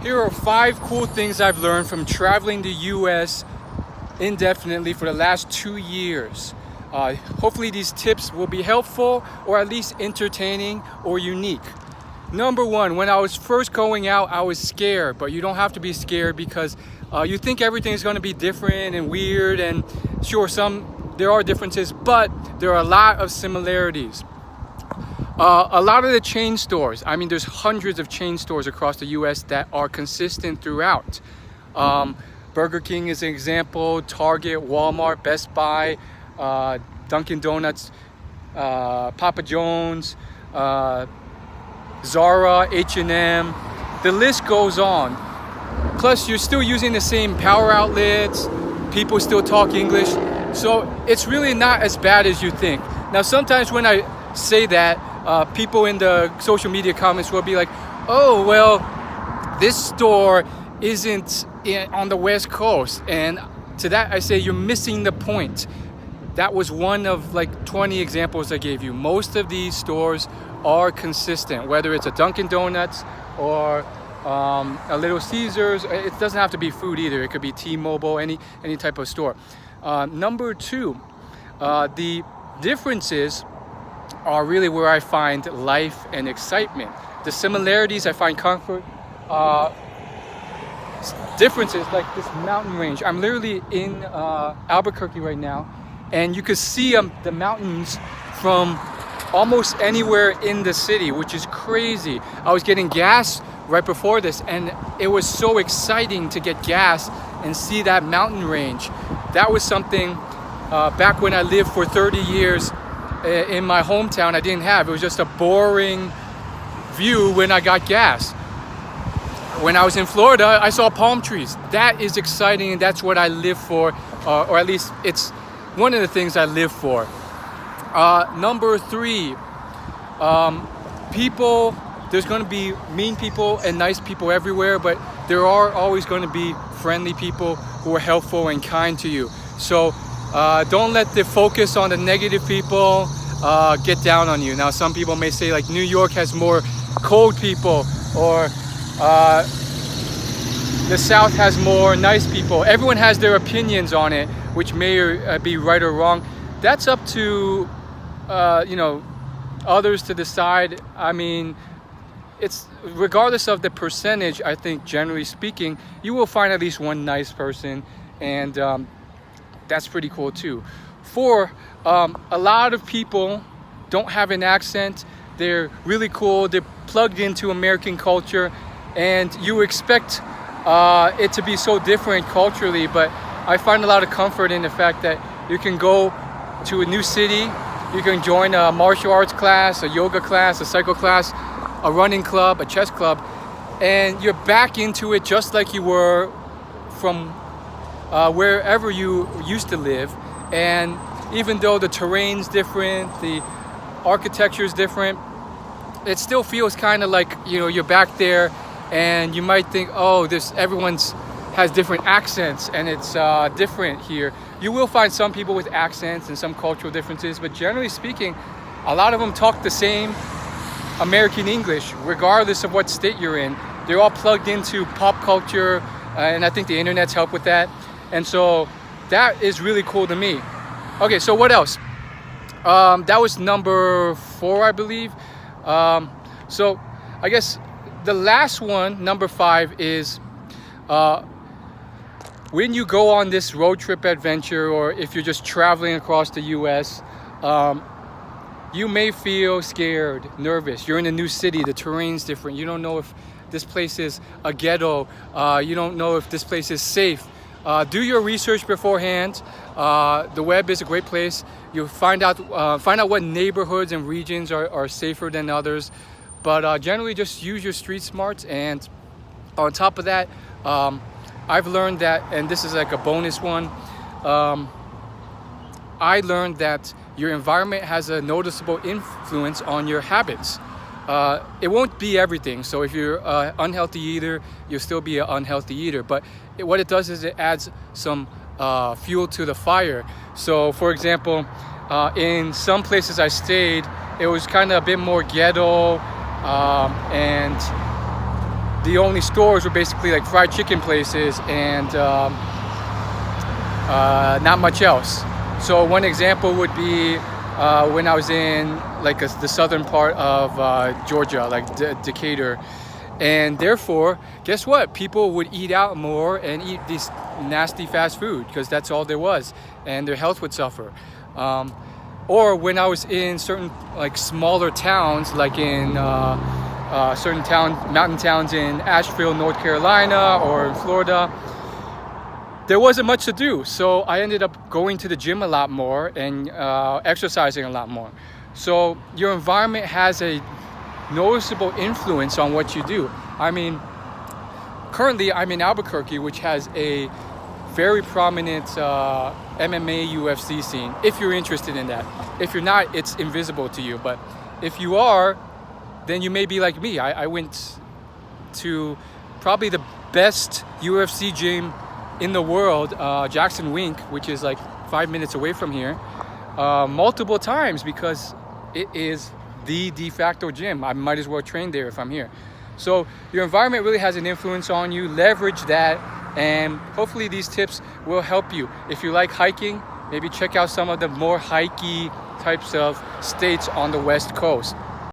Here are 5 cool things I've learned from traveling the US indefinitely for the last 2 years. Hopefully these tips will be helpful or at least entertaining or unique. Number 1, when I was first going out, I was scared, but you don't have to be scared because you think everything's going to be different and weird, and sure, there are differences, but there are a lot of similarities. A lot of the chain stores, I mean, there's hundreds of chain stores across the US that are consistent throughout. Burger King is an example, Target, Walmart, Best Buy, Dunkin' Donuts, Papa John's, Zara, H&M, the list goes on. Plus, you're still using the same power outlets, people still talk English, so it's really not as bad as you think. Now, sometimes when I say that, people in the social media comments will be like, oh, well, this store isn't on the West Coast. And to that, I say you're missing the point. That was one of like 20 examples I gave you. Most of these stores are consistent, whether it's a Dunkin' Donuts or a Little Caesars. It doesn't have to be food either. It could be T-Mobile, any type of store. Number 2, the differences are really where I find life and excitement. The similarities, I find comfort. Differences, like this mountain range. I'm literally in Albuquerque right now, and you could see the mountains from almost anywhere in the city, which is crazy. I was getting gas right before this, and it was so exciting to get gas and see that mountain range. That was something back when I lived for 30 years in my hometown I didn't have. It was just a boring view when I got gas. When I was in Florida, I saw palm trees. That is exciting, and that's what I live for, or at least it's one of the things I live for. Number 3, people, there's going to be mean people and nice people everywhere, but there are always going to be friendly people who are helpful and kind to you. So don't let the focus on the negative people get down on you. Now, some people may say like New York has more cold people, or the South has more nice people. Everyone has their opinions on it, which may be right or wrong. That's up to others to decide. I mean, it's regardless of the percentage. I think generally speaking, you will find at least one nice person, and that's pretty cool too. 4, a lot of people don't have an accent. They're really cool. They're plugged into American culture, and you expect it to be so different culturally, but I find a lot of comfort in the fact that you can go to a new city, you can join a martial arts class, a yoga class, a cycle class, a running club, a chess club, and you're back into it just like you were from wherever you used to live. And even though the terrain's different, the architecture is different, it still feels kind of like, you're back there, and you might think, oh, everyone's has different accents, and it's different here. You will find some people with accents and some cultural differences, but generally speaking, a lot of them talk the same American English, regardless of what state you're in. They're all plugged into pop culture, and I think the internet's helped with that. And so that is really cool to me. Okay, so what else? That was number 4, I believe. So I guess the last one, number 5, is when you go on this road trip adventure, or if you're just traveling across the US, you may feel scared, nervous. You're in a new city, the terrain's different. You don't know if this place is a ghetto. You don't know if this place is safe. Do your research beforehand. The web is a great place. You'll find out what neighborhoods and regions are safer than others. But generally, just use your street smarts. And on top of that, I've learned that, and this is like a bonus one, I learned that your environment has a noticeable influence on your habits. It won't be everything. So if you're an unhealthy eater, you'll still be an unhealthy eater. But what it does is it adds some fuel to the fire. So for example, in some places I stayed, it was kind of a bit more ghetto, and the only stores were basically like fried chicken places and not much else. So one example would be when I was in like the southern part of Georgia, like Decatur. And therefore, guess what? People would eat out more and eat these nasty fast food because that's all there was, and their health would suffer. Or when I was in certain like smaller towns, like in certain mountain towns in Asheville, North Carolina, or in Florida, there wasn't much to do. So I ended up going to the gym a lot more and exercising a lot more. So your environment has a noticeable influence on what you do. I mean, currently I'm in Albuquerque, which has a very prominent MMA UFC scene, if you're interested in that. If you're not, it's invisible to you. But if you are, then you may be like me. I went to probably the best UFC gym in the world, Jackson Wink, which is like 5 minutes away from here, multiple times because it is the de facto gym. I might as well train there if I'm here. So your environment really has an influence on you. Leverage that, and hopefully these tips will help you. If you like hiking, maybe check out some of the more hikey types of states on the West Coast.